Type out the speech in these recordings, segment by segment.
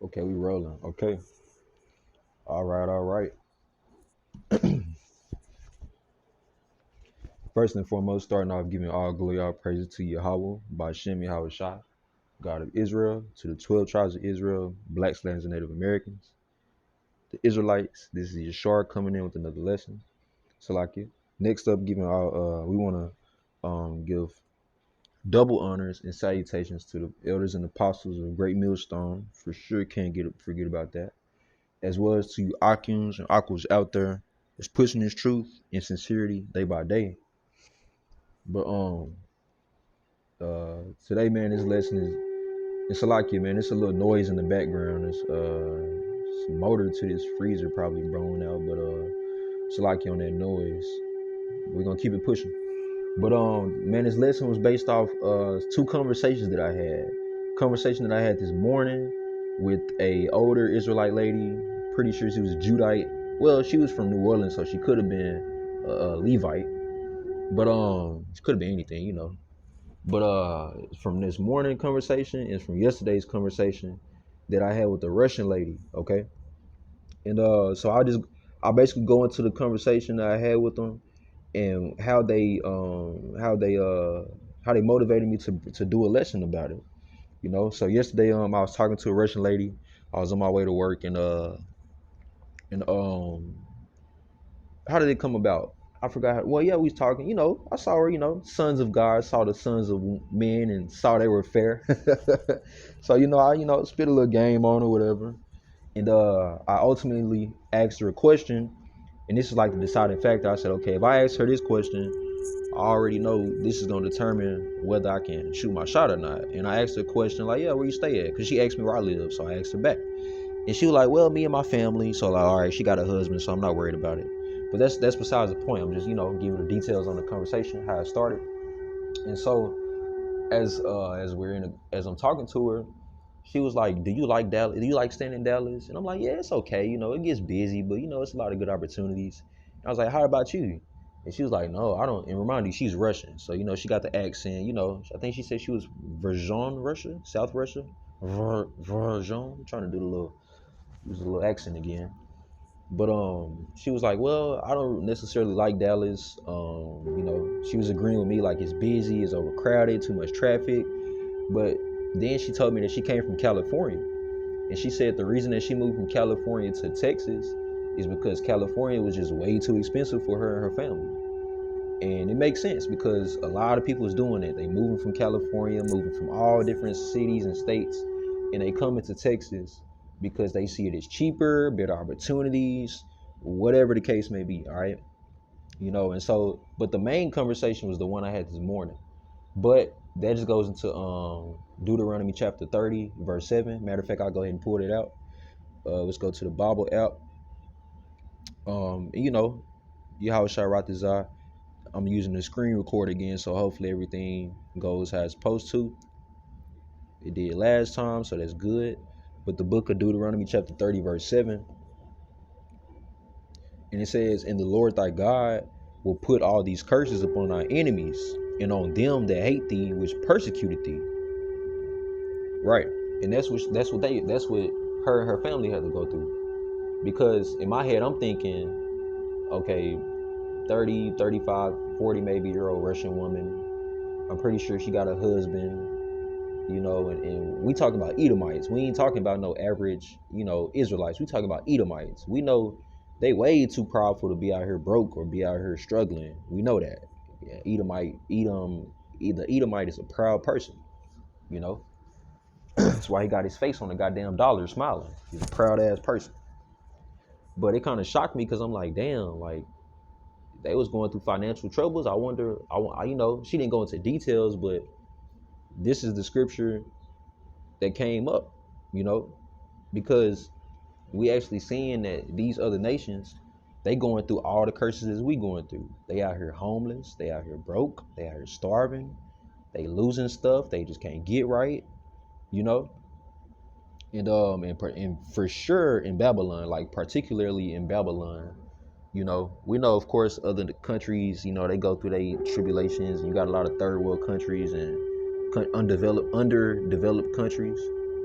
Okay, we rolling. Okay. All right, all right. First and foremost, starting off giving all glory, all praises to Yahweh, by Shem Yahweh Shah, God of Israel, to the 12 tribes of Israel, blacks, lands, and Native Americans, the Israelites. This is Yashar coming in with another lesson. Salakia. Next up, giving all we wanna give double honors and salutations to the elders and apostles of Great Millstone. For sure can't forget about that. As well as to you Akuns and Aquas out there that's pushing this truth and sincerity day by day. But today, man, this lesson is it's a lot, kid, man. It's a little noise in the background. It's some motor to this freezer probably blown out, but it's a lot on that noise. We're gonna keep it pushing. But man, this lesson was based off two conversations that I had. Conversation that I had this morning with a older Israelite lady. Pretty sure she was Judite. Well, she was from New Orleans, so she could have been a Levite. But she could have been anything, you know. But from this morning conversation and from yesterday's conversation that I had with the Russian lady, okay? And so I basically go into the conversation that I had with them and how they motivated me to do a lesson about it. You know, so yesterday I was talking to a Russian lady. I was on my way to work and how did it come about? I forgot. Well, yeah, we was talking. You know, I saw her. You know, sons of God, saw the sons of men, and saw they were fair. So I spit a little game on her, whatever. And I ultimately asked her a question, and this is like the deciding factor. I said, okay, if I ask her this question, I already know this is gonna determine whether I can shoot my shot or not. And I asked her a question like, yeah, where you stay at? Because she asked me where I live, so I asked her back. And she was like, well, me and my family. So like, all right, she got a husband, so I'm not worried about it. But that's besides the point. I'm just, giving the details on the conversation, how it started. And so as I'm talking to her, she was like, do you like Dallas? Do you like staying in Dallas? And I'm like, yeah, it's okay. You know, it gets busy, but it's a lot of good opportunities. And I was like, how about you? And she was like, no, I don't. And remind you, she's Russian. So, she got the accent, I think she said she was Virgin Russia, South Russia. Virgin. I'm trying to do use a little accent again. But she was like, well, I don't necessarily like Dallas. She was agreeing with me like it's busy, it's overcrowded, too much traffic. But then she told me that she came from California. And she said the reason that she moved from California to Texas is because California was just way too expensive for her and her family. And it makes sense because a lot of people is doing it. They moving from California, moving from all different cities and states, and they come into Texas because they see it as cheaper, better opportunities, whatever the case may be. All right. And so, but the main conversation was the one I had this morning. But that just goes into Deuteronomy chapter 30, verse 7. Matter of fact, I'll go ahead and pull it out. Let's go to the Bible app. Yahweh Shai Ratazah. I'm using the screen record again, so hopefully everything goes how it's supposed to. It did last time, so that's good. But the book of Deuteronomy chapter 30, verse 7, and it says, and the Lord thy God will put all these curses upon our enemies and on them that hate thee, which persecuted thee. Right. And that's what her and her family had to go through. Because in my head, I'm thinking, okay, 30, 35, 40 maybe year old Russian woman. I'm pretty sure she got a husband, and we talking about Edomites. We ain't talking about no average, Israelites. We talking about Edomites. We know they way too powerful to be out here broke or be out here struggling. We know that. Yeah, the Edomite is a proud person, you know. That's why he got his face on the goddamn dollar smiling. He's a proud ass person. But it kind of shocked me because I'm like, damn, like they was going through financial troubles. I wonder, she didn't go into details, but this is the scripture that came up, you know, because we actually seeing that these other nations, they going through all the curses as we going through. They out here homeless, they out here broke, they out here starving, they losing stuff, they just can't get right, you know. And for sure in Babylon, like particularly in Babylon, we know of course other countries, they go through their tribulations. You got a lot of third world countries and underdeveloped countries,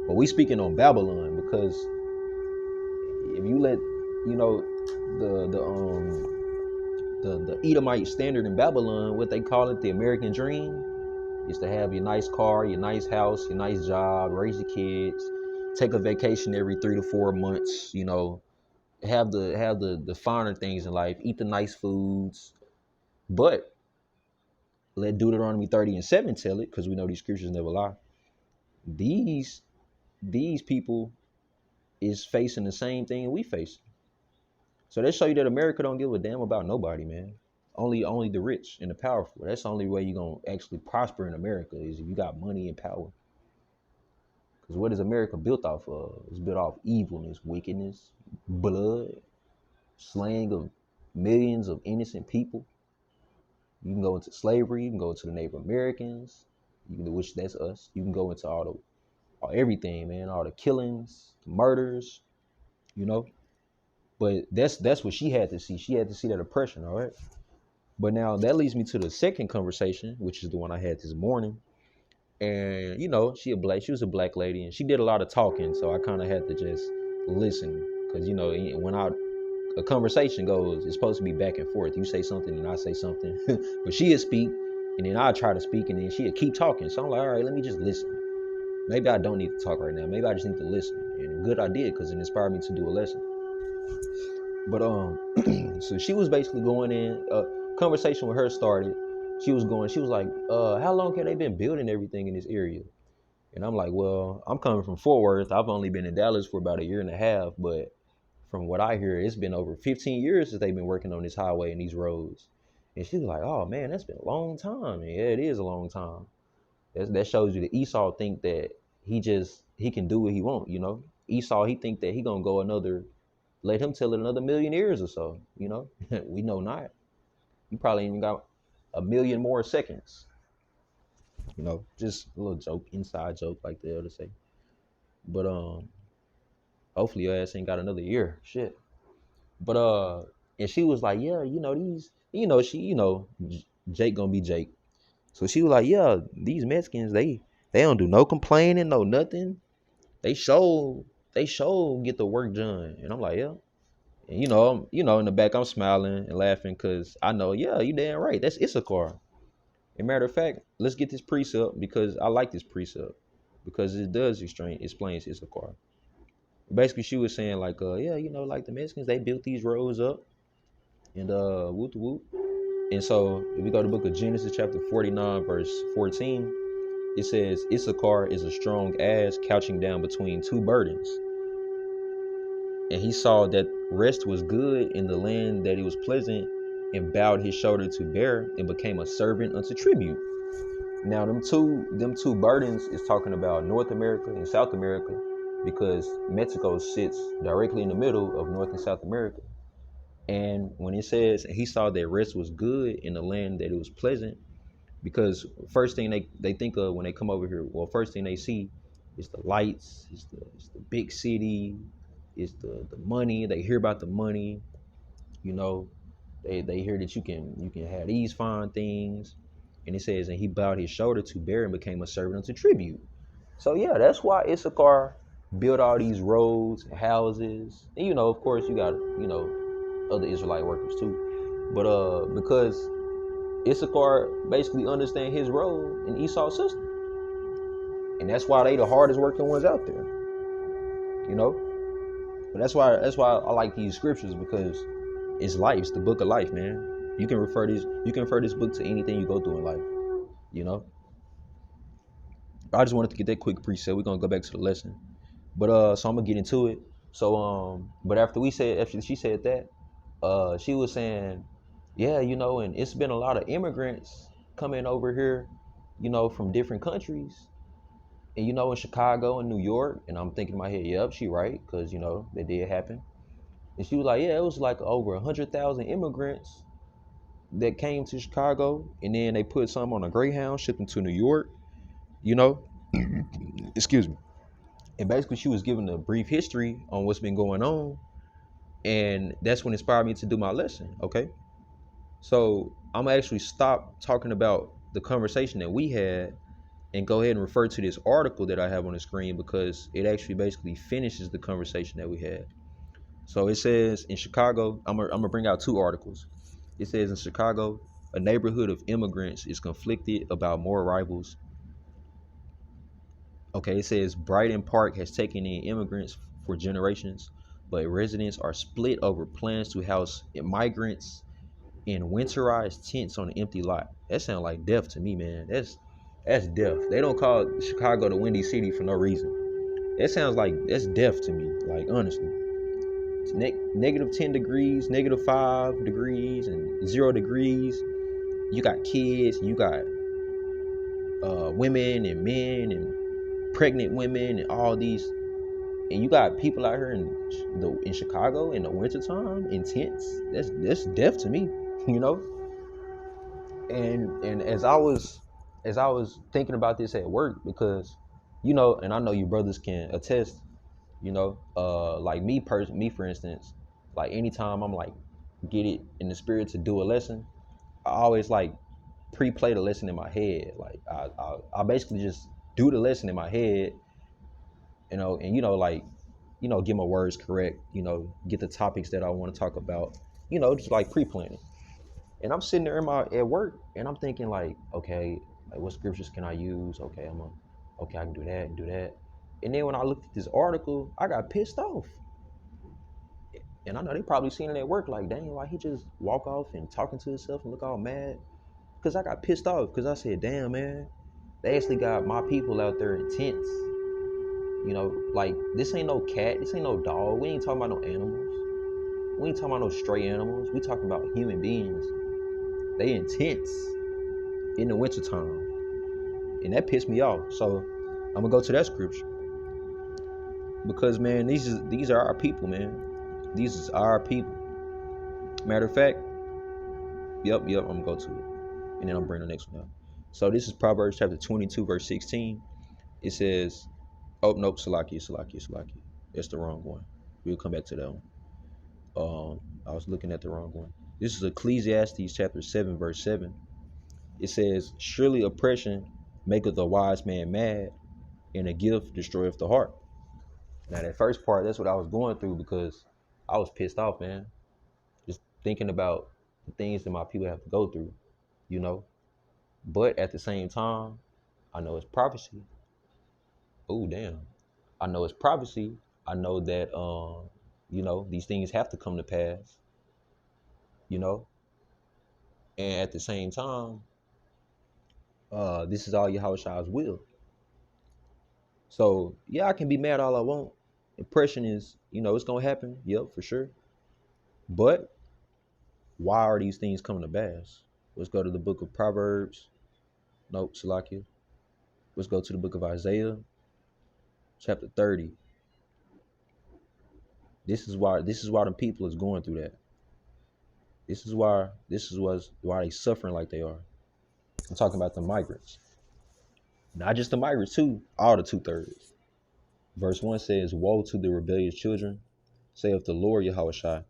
But we speaking on Babylon because if you let, you know, the Edomite standard in Babylon, what they call it, the American dream, is to have your nice car, your nice house, your nice job, raise your kids, take a vacation every 3 to 4 months, you know, have the finer things in life, eat the nice foods, but let Deuteronomy 30 and 7 tell it, because we know these scriptures never lie. These people is facing the same thing we face. So they show you that America don't give a damn about nobody, man. Only the rich and the powerful. That's the only way you're gonna actually prosper in America is if you got money and power. Because what is America built off of? It's built off evilness, wickedness, blood, slaying of millions of innocent people. You can go into slavery. You can go into the Native Americans, which that's us. You can go into all everything, man. All the killings, the murders, you know. But that's what she had to see. She had to see that oppression, all right. But now that leads me to the second conversation, which is the one I had this morning. And you know, she was a black lady, and she did a lot of talking, so I kind of had to just listen, because you know, when a conversation goes, it's supposed to be back and forth. You say something and I say something, but she'd speak, and then I try to speak, and then she'd keep talking. So I'm like, all right, let me just listen. Maybe I don't need to talk right now. Maybe I just need to listen. And good I did, because it inspired me to do a lesson. But so she was basically going in. Conversation with her started. She was like, how long have they been building everything in this area? And I'm like, well, I'm coming from Fort Worth. I've only been in Dallas for about a year and a half, but from what I hear, it's been over 15 years that they've been working on this highway and these roads. And she was like, oh man, that's been a long time. And yeah, it is a long time. That shows you that Esau think that he can do what he want, you know. Esau, he think that he gonna go let him tell it another million years or so, you know. We know not. You probably even got a million more seconds. You know, just a little joke, inside joke, like they other say. But hopefully your ass ain't got another year. Shit. But and she was like, yeah, you know, Jake gonna be Jake. So she was like, yeah, these Mexicans, they don't do no complaining, no nothing. They show get the work done. And I'm like, yeah. And in the back I'm smiling and laughing because I know, yeah, you damn right. That's Issachar. And matter of fact, let's get this precept because I like this precept because it does explains Issachar. Basically, she was saying like, yeah, like the Mexicans, they built these roads up and whoop whoop. And so if we go to the book of Genesis chapter 49 verse 14, it says Issachar is a strong ass couching down between two burdens. And he saw that rest was good in the land, that it was pleasant, and bowed his shoulder to bear, and became a servant unto tribute. Now them two burdens is talking about North America and South America, because Mexico sits directly in the middle of North and South America. And when it says he saw that rest was good in the land, that it was pleasant, because first thing they think of when they come over here, well, first thing they see is the lights, is the big city, is the money. They hear about the money, you know. They hear that you can have these fine things. And it says, and he bowed his shoulder to bear and became a servant unto tribute. So yeah, that's why Issachar built all these roads and houses. And of course you got, other Israelite workers too. But because Issachar basically understand his role in Esau's system. And that's why they the hardest working ones out there. But that's why I like these scriptures, because it's life. It's the book of life, man. You can refer this book to anything you go through in life. I just wanted to get that quick preset. We're gonna go back to the lesson. But so I'm gonna get into it. So but after she said that, she was saying, yeah, and it's been a lot of immigrants coming over here, from different countries. And in Chicago and New York, and I'm thinking in my head, yep, she right, because that did happen. And she was like, yeah, it was like over 100,000 immigrants that came to Chicago, and then they put some on a Greyhound, shipped them to New York, excuse me. And basically she was giving a brief history on what's been going on. And that's what inspired me to do my lesson, okay? So I'm gonna actually stop talking about the conversation that we had, and go ahead and refer to this article that I have on the screen because it actually basically finishes the conversation that we had. So it says in Chicago, I'm gonna bring out two articles. It says in Chicago, a neighborhood of immigrants is conflicted about more arrivals. Okay, it says Brighton Park has taken in immigrants for generations, but residents are split over plans to house migrants in winterized tents on an empty lot. That sounds like death to me, man. That's death. They don't call Chicago the Windy City for no reason. That sounds like that's death to me. Like honestly, it's negative 10 degrees, negative 5 degrees, and 0 degrees. You got kids, you got women and men and pregnant women and all these, and you got people out here in Chicago in the wintertime in tents. That's death to me, you know. And as I was thinking about this at work, because and I know you brothers can attest, like me for instance, like anytime I'm like get it in the spirit to do a lesson, I always like pre-play the lesson in my head. Like I basically just do the lesson in my head, and like get my words correct, get the topics that I want to talk about, just like pre-planning. And I'm sitting there at work, and I'm thinking like, okay, like what scriptures can I use? Okay, I can do that and do that. And then when I looked at this article, I got pissed off. And I know they probably seen it at work, like, dang, why he just walk off and talking to himself and look all mad? Because I got pissed off because I said, damn, man, they actually got my people out there in tents. Like this ain't no cat, this ain't no dog. We ain't talking about no animals. We ain't talking about no stray animals. We talking about human beings. They in tents in the wintertime. And that pissed me off. So I'm gonna go to that scripture. Because man, these are our people, man. These is our people. Matter of fact, yep, I'm gonna go to it. And then I'm bringing the next one up. So this is Proverbs chapter 22, verse 16. It says, oh nope, Salakia. That's the wrong one. We'll come back to that one. I was looking at the wrong one. This is Ecclesiastes chapter 7, verse 7. It says, surely oppression maketh a wise man mad, and a gift destroyeth the heart. Now that first part, that's what I was going through because I was pissed off, man. Just thinking about the things that my people have to go through, you know. But at the same time, I know it's prophecy. Oh damn. I know it's prophecy. I know that these things have to come to pass, you know. And at the same time, this is all Yahushua's will. So yeah, I can be mad all I want. Impression is, it's gonna happen. Yep, for sure. But why are these things coming to pass? Let's go to the book of Proverbs. Nope, Salakia. Let's go to the book of Isaiah, chapter 30. This is why the people is going through that. This is why they suffering like they are. I'm talking about the migrants. Not just the migrants too, all the 2/3. Verse 1 says, woe to the rebellious children, saith the Lord Yahushua,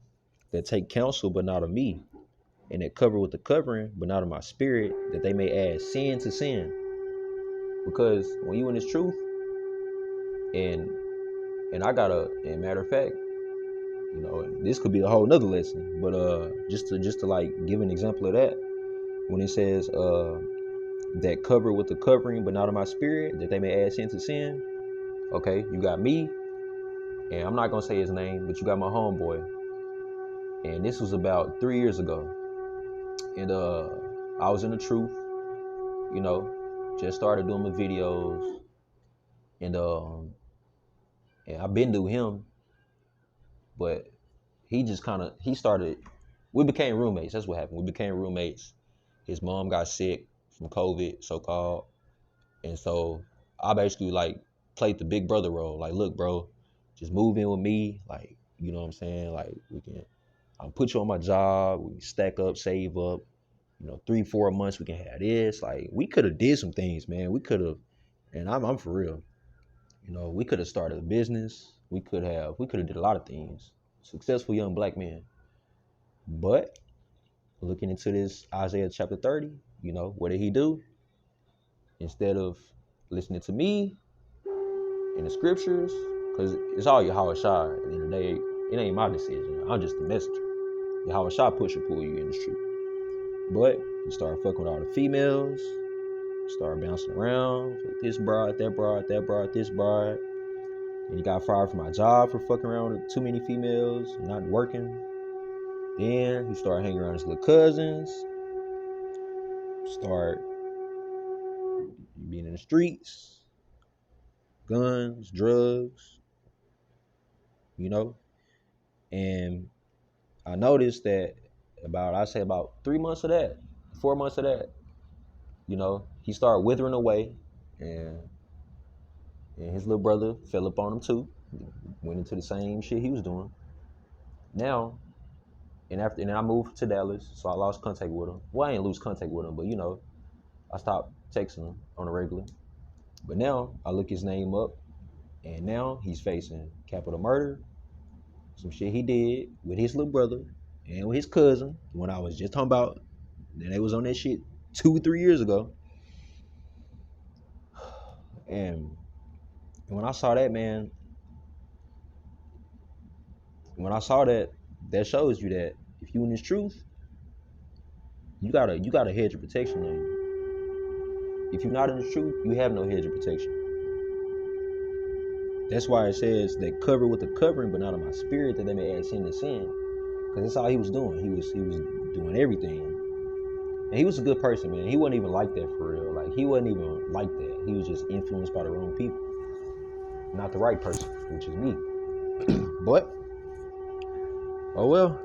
that take counsel but not of me, and that cover with the covering but not of my spirit, that they may add sin to sin. Because when you in this truth, and and matter of fact, this could be a whole nother lesson, but just to like give an example of that, when it says that cover with the covering but not of my spirit, that they may add sin to sin. Okay, you got me, and I'm not gonna say his name, but you got my homeboy, and this was about 3 years ago, and I was in the truth, just started doing my videos, and I've been through him, but we became roommates. That's what happened. We became roommates. His mom got sick from COVID, so-called. And so I basically like played the big brother role. Like, look, bro, just move in with me. Like, you know what I'm saying? Like, I'll put you on my job. We can stack up, save up. 3-4 months we can have this. Like, we could have did some things, man. We could have, and I'm for real. We could have started a business. We could have did a lot of things. Successful young black men. But looking into this Isaiah chapter 30, what did he do? Instead of listening to me in the scriptures, because it's all Yahweh Shai. At the end of the day, it ain't my decision. I'm just the messenger. Yahweh Shai push or pull you in the truth. But you start fucking with all the females, start bouncing around, this broad, that broad, that broad, this broad. And you got fired from my job for fucking around with too many females, not working. Then you start hanging around his little cousins, start being in the streets, guns, drugs, you know. And I noticed that about 3 months of that, 4 months of that, he started withering away, and his little brother fell up on him too, went into the same shit he was doing. Now, and then I moved to Dallas, so I lost contact with him. Well, I ain't lose contact with him, but I stopped texting him on a regular. But now I look his name up, and now he's facing capital murder, some shit he did with his little brother and with his cousin, when I was just talking about, and they was on that shit 2-3 years ago. And when I saw that, man, that shows you that if you in this truth, you got a hedge of protection on you. If you're not in the truth, you have no hedge of protection. That's why it says that cover with the covering, but not of my spirit, that they may add sin to sin. Because that's all he was doing. He was doing everything. And he was a good person, man. He wasn't even like that for real. Like, he wasn't even like that. He was just influenced by the wrong people. Not the right person, which is me. But, oh well,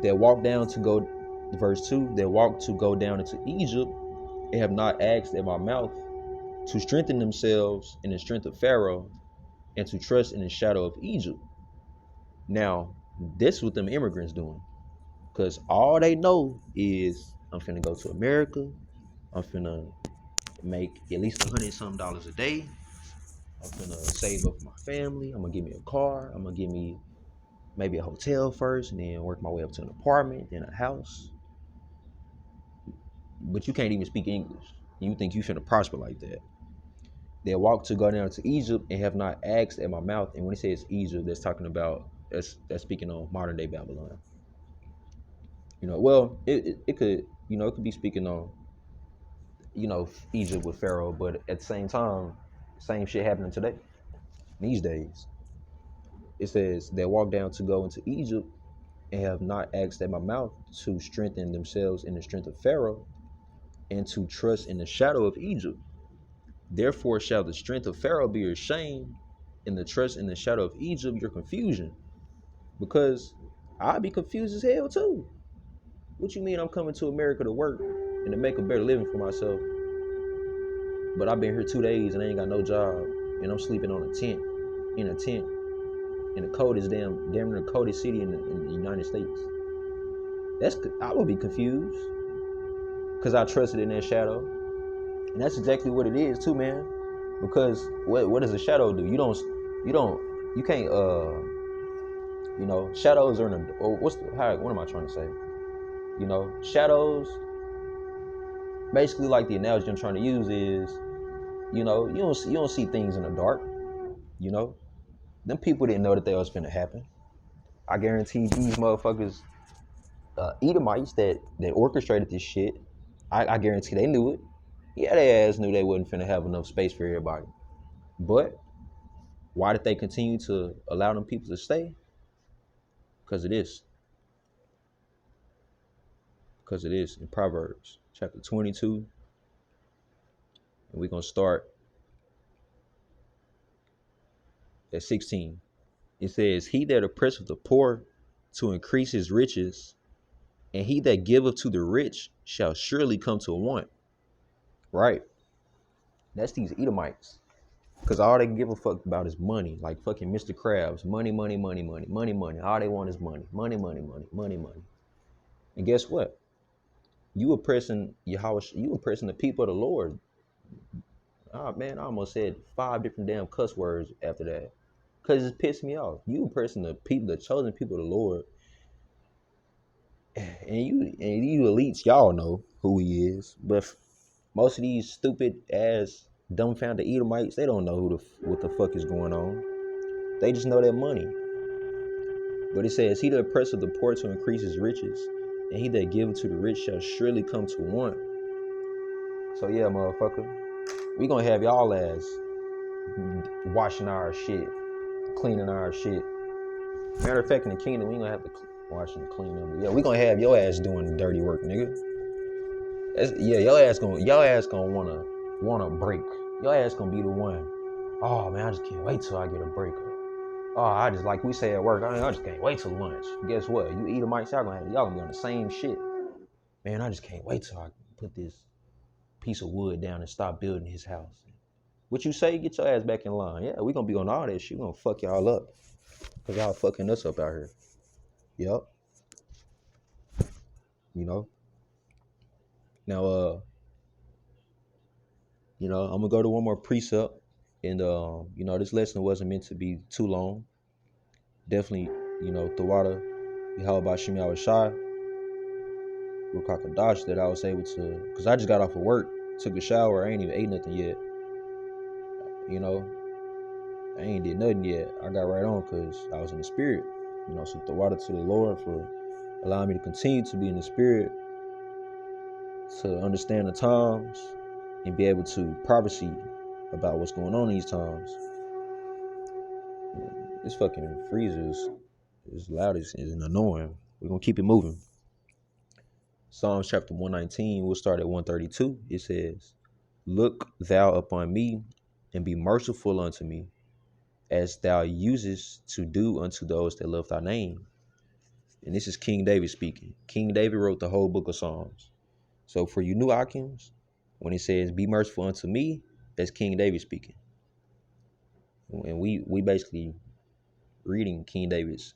they walked down to go, verse 2, they walked to go down into Egypt and have not asked at my mouth to strengthen themselves in the strength of Pharaoh and to trust in the shadow of Egypt. Now, this is what them immigrants doing. Because all they know is, I'm finna go to America. I'm finna make at least $100-something a day. I'm finna save up for my family. I'm gonna give me a car. I'm gonna give me maybe a hotel first, and then work my way up to an apartment, then a house. But you can't even speak English. You think you finna prosper like that. They walk to go down to Egypt and have not asked at my mouth. And when he says Egypt, that's talking about, that's speaking on modern day Babylon. Well, it could, it could be speaking on, Egypt with Pharaoh, but at the same time, same shit happening today, these days. It says they walk down to go into Egypt and have not asked at my mouth to strengthen themselves in the strength of Pharaoh and to trust in the shadow of Egypt. Therefore shall the strength of Pharaoh be your shame, and the trust in the shadow of Egypt your confusion. Because I'd be confused as hell too. What you mean I'm coming to America to work and to make a better living for myself, but I've been here 2 days and I ain't got no job, and I'm sleeping on in a tent, in the coldest damn near the coldest city in the United States. I would be confused, because I trusted in that shadow. And that's exactly what it is too, man. Because what does a shadow do? You can't shadows are in a, what am I trying to say? Shadows, basically, like the analogy I'm trying to use is, you don't see things in the dark. Them people didn't know that was finna happen. I guarantee these motherfuckers, Edomites that orchestrated this shit, I guarantee they knew it. Yeah, they ass knew they wasn't finna have enough space for everybody. But why did they continue to allow them people to stay? Because of this. Because of this in Proverbs chapter 22. And we're going to start at 16. It says, he that oppresseth the poor to increase his riches, and he that giveth to the rich shall surely come to want. Right. That's these Edomites. Because all they give a fuck about is money. Like fucking Mr. Krabs. Money, money, money, money, money, money. All they want is money. Money, money, money, money, money. And guess what? You oppressing Yahweh, you oppressing the people of the Lord. Oh man, I almost said 5 different damn cuss words after that. Because it pissed me off. You oppressing the people, the chosen people of the Lord. And you elites, y'all know who he is. But Most of these stupid ass dumbfounded Edomites, they don't know what the fuck is going on. They just know their money. But it says, he that oppresseth the poor to increase his riches, and he that giveth to the rich shall surely come to want. So yeah, motherfucker, we gonna have y'all ass washing our shit, cleaning our shit. Matter of fact, in the kingdom, we ain't gonna have to wash and clean them. Yeah, we gonna have your ass doing the dirty work, nigga. Yeah, your ass gonna wanna break. Your ass gonna be the one. Oh man, I just can't wait till I get a break. Oh, I just, like we say at work, I just can't wait till lunch. Guess what? You Edomites, y'all gonna be on the same shit. Man, I just can't wait till I put this piece of wood down and stop building his house. What you say? Get your ass back in line. Yeah, we gonna be on all that shit. We gonna fuck y'all up. Cause y'all fucking us up out here. Yep. You know. Now I'm gonna go to one more precept. And this lesson wasn't meant to be too long. Definitely, Thawada, Yahweh Shem Yahweh Shai, Rukakadash, that I was able to, because I just got off of work, took a shower, I ain't even ate nothing yet. I ain't did nothing yet. I got right on because I was in the spirit. So Thawada to the Lord for allowing me to continue to be in the spirit, to understand the times, and be able to prophecy about what's going on in these times. This fucking freezer is loud as annoying. We're gonna keep it moving. Psalms chapter 119, we'll start at 132. It says, look thou upon me, and be merciful unto me, as thou usest to do unto those that love thy name. And this is King David speaking. King David wrote the whole book of Psalms. So for you new Akins, when it says, be merciful unto me, that's King David speaking. And we basically reading King David's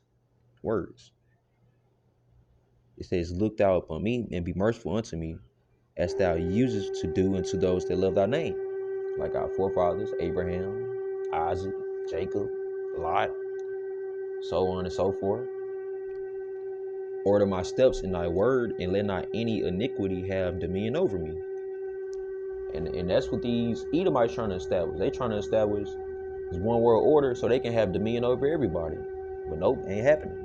words. It says, look thou upon me, and be merciful unto me, as thou usest to do unto those that love thy name. Like our forefathers, Abraham, Isaac, Jacob, Lot, so on and so forth. Order my steps in thy word, and let not any iniquity have dominion over me. And that's what these Edomites trying to establish. They trying to establish this one world order so they can have dominion over everybody. But nope, ain't happening.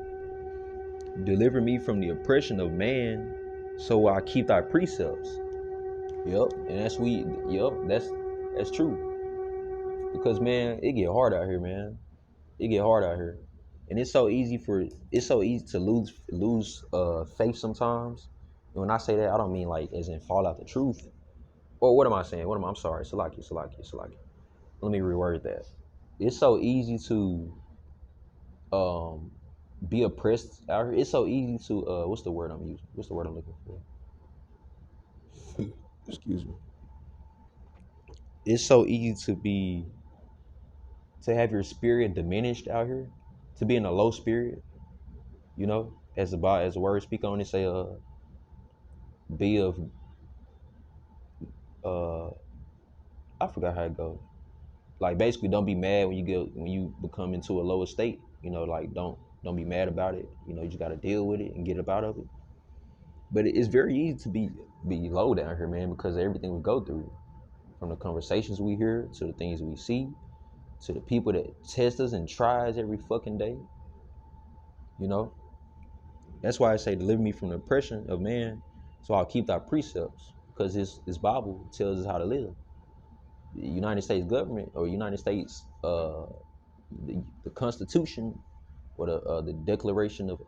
Deliver me from the oppression of man, so I keep thy precepts. Yep, and that's true. Because man, it get hard out here, man. It get hard out here. And it's so easy to lose faith sometimes. And when I say that, I don't mean like as in fall out the truth. Or what am I saying? I'm sorry. Salaki. Let me reword that. It's so easy to be oppressed out here. It's so easy to what's the word I'm using? What's the word I'm looking for? Excuse me. It's so easy to have your spirit diminished out here, to be in a low spirit, as the word speak on it, say be of I forgot how it goes. Like basically don't be mad when you become into a lower state. Like don't be mad about it. You just gotta deal with it and get up out of it. But it's very easy to be low down here, man, because of everything we go through. From the conversations we hear, to the things we see, to the people that test us and try us every fucking day. That's why I say deliver me from the oppression of man, so I'll keep thy precepts. Because this Bible tells us how to live. The United States government, or United States the Constitution, or the Declaration of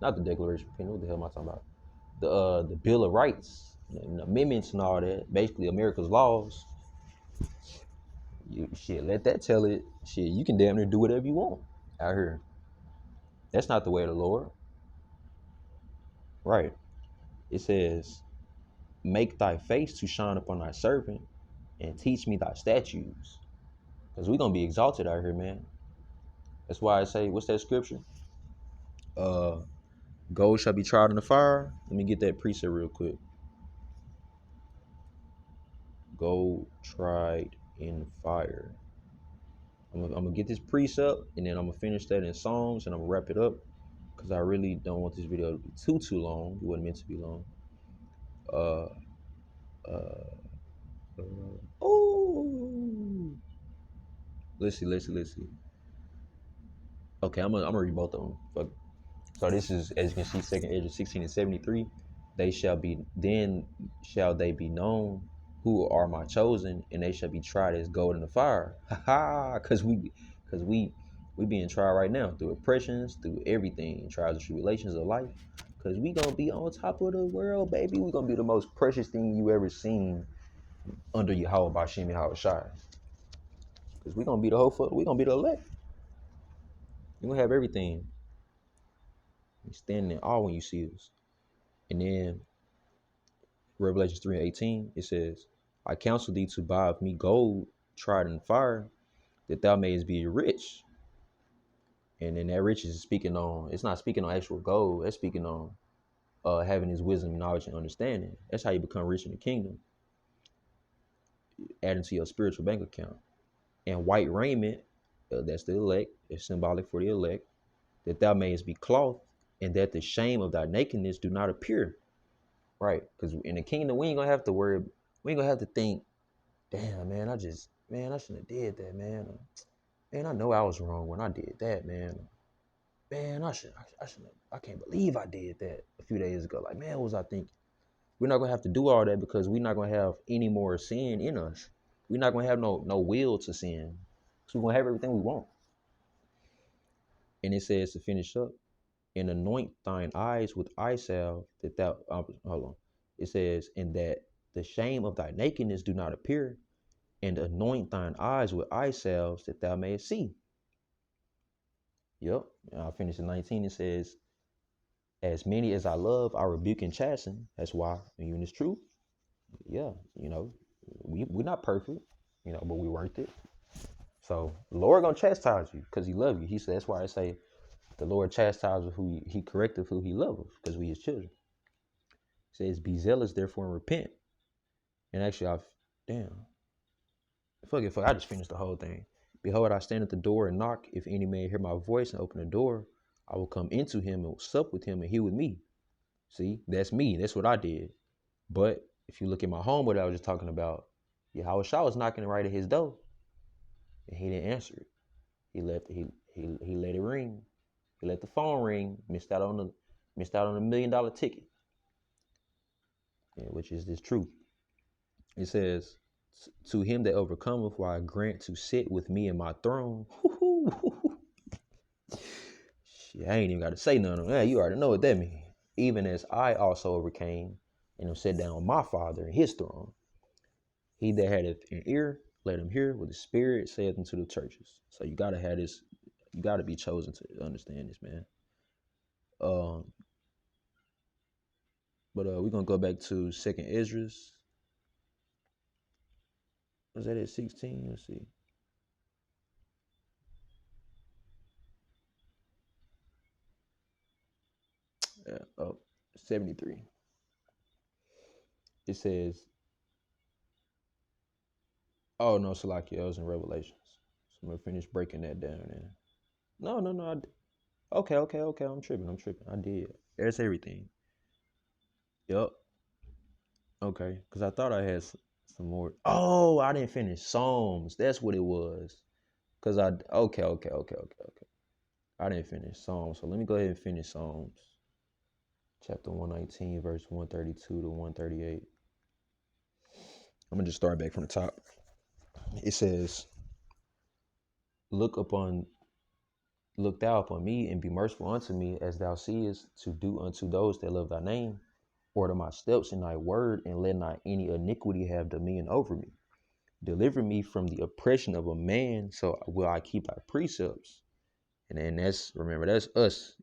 not the Declaration of what the hell am I talking about? The Bill of Rights and amendments and all that, basically America's laws. Let that tell it. You can damn near do whatever you want out here. That's not the way of the Lord. Right. It says, make thy face to shine upon thy servant, and teach me thy statutes. Because we're going to be exalted out here, man. That's why I say, what's that scripture? Gold shall be tried in the fire. Let me get that precept real quick. Gold tried in fire. I'm going to get this precept, and then I'm going to finish that in Psalms, and I'm going to wrap it up, because I really don't want this video to be too long. It wasn't meant to be long. Oh, let's see. Okay, I'm gonna read both of them. Fuck. So this is, as you can see, second Ezra 16 and 73. Then shall they be known who are my chosen, and they shall be tried as gold in the fire. Ha ha! Cause we being tried right now through oppressions, through everything, trials and tribulations of life. Cause we gonna be on top of the world, baby. We gonna be the most precious thing you ever seen under Yahweh Bashim Yahweh Shai. Cause we gonna be the we gonna be the elect. You gonna have everything. You standing in awe when you see us. And then Revelation 3:18, it says, I counsel thee to buy of me gold tried in fire, that thou mayest be rich. And then that riches is speaking on, it's not speaking on actual gold, that's speaking on having his wisdom, knowledge, and understanding. That's how you become rich in the kingdom, adding to your spiritual bank account. And white raiment, that's the elect, it's symbolic for the elect, that thou mayest be clothed, and that the shame of thy nakedness do not appear. Right? Because in the kingdom, we ain't gonna have to worry, we ain't gonna have to think, damn, man, I shouldn't have did that, man. Man, I know I was wrong when I did that, man. Man, I shouldn't have, I can't believe I did that a few days ago. Like, man, what was I thinking? We're not gonna have to do all that because we're not gonna have any more sin in us. We're not gonna have no will to sin. So we're gonna have everything we want. And it says to finish up, and anoint thine eyes with eye salve that thou hold on. It says, and that the shame of thy nakedness do not appear, and anoint thine eyes with eye salves that thou mayest see. Yep. And I'll finish in 19. It says, as many as I love, I rebuke and chasten. That's why, when it's true, yeah, we're not perfect, but we worth it. So the Lord gonna chastise you because he love you. He said that's why I say the Lord chastises who he correcteth who he loveth, because we his children. It says, be zealous therefore and repent. And actually damn. Fuck it, I just finished the whole thing. Behold, I stand at the door and knock. If any man hear my voice and open the door, I will come into him and will sup with him and he with me. See, that's me. That's what I did. But if you look at my home, what I was just talking about, Yahweh Shah was knocking right at his door, and he didn't answer it. He let it ring. He let the phone ring. Missed out on the $1 million ticket, which is this truth. It says, to him that overcometh will I grant to sit with me in my throne. Shit, I ain't even got to say nothing on that. You already know what that means. Even as I also overcame and am set down with my Father in his throne. He that had an ear, let him hear what the Spirit saith unto the churches. So you got to have this. You got to be chosen to understand this, man. But we're going to go back to 2nd Ezra. Was that at 16? Let's see. Yeah, 73. It says, oh, no, Salakia, it was in Revelations. So I'm going to finish breaking that down. Then. No. Okay. I'm tripping. I did. There's everything. Yup. Okay. Because I thought I had some more. Oh, I didn't finish Psalms. That's what it was. Because okay. I didn't finish Psalms. So let me go ahead and finish Psalms. Chapter 119, verse 132 to 138. I'm going to just start back from the top. It says, look thou upon me and be merciful unto me, as thou seest to do unto those that love thy name. Order my steps in thy word, and let not any iniquity have dominion over me. Deliver me from the oppression of a man, so will I keep thy precepts. And then that's us,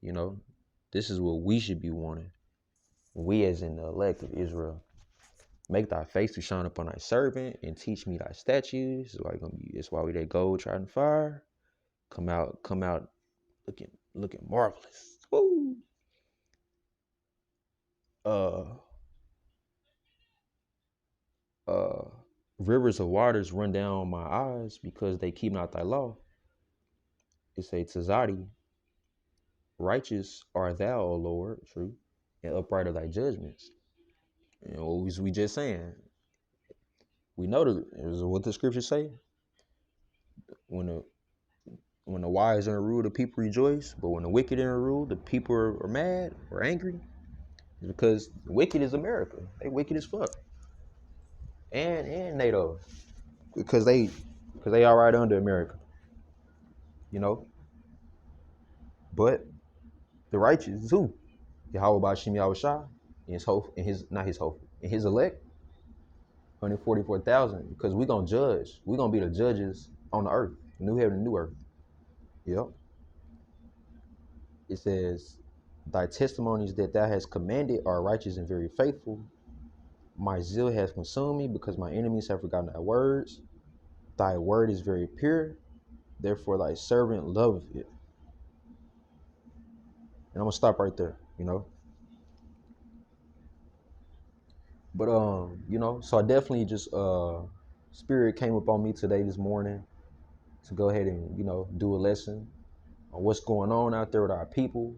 This is what we should be wanting. We as in the elect of Israel. Make thy face to shine upon thy servant, and teach me thy statutes. That's why we that gold tried in fire. Come out looking marvelous. Woo. Rivers of waters run down my eyes because they keep not thy law. It say, Tazadi, righteous are thou, O Lord, true, and upright are thy judgments. What was we just saying? We know that is what the scriptures say. When the when the wise are in rule, the people rejoice. But when the wicked are in rule, the people are mad or angry. It's because the wicked is America. They wicked as fuck. And NATO. Because they all right under America. You know? But the righteous too. Yahweh Bashim Yahweh Shah and his hope and his not his hope and his elect 144,000 because we gonna judge. We gonna be the judges on the earth, new heaven and new earth. Yep. It says, "Thy testimonies that thou hast commanded are righteous and very faithful. My zeal has consumed me because my enemies have forgotten thy words. Thy word is very pure, therefore thy servant loveth it." And I'm gonna stop right there. But so I definitely just spirit came up on me today this morning to go ahead and do a lesson on what's going on out there with our people,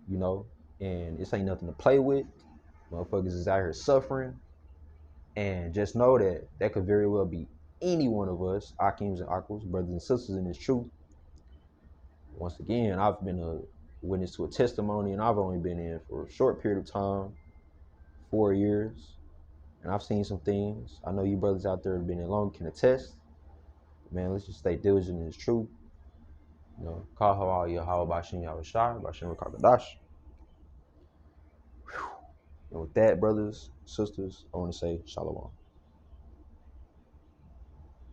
you know, and this ain't nothing to play with. Motherfuckers is out here suffering, and just know that that could very well be any one of us, Akims and Akos, brothers and sisters in this truth. Once again, I've been a witness to a testimony, and I've only been in for a short period of time, 4 years, and I've seen some things. I know you brothers out there have been in long can attest. Man, let's just stay diligent in this truth. Call Hawa Yahweh Bashim Yahweh Shah, Bashim Rakakadash. And with that, brothers, sisters, I want to say Shalom.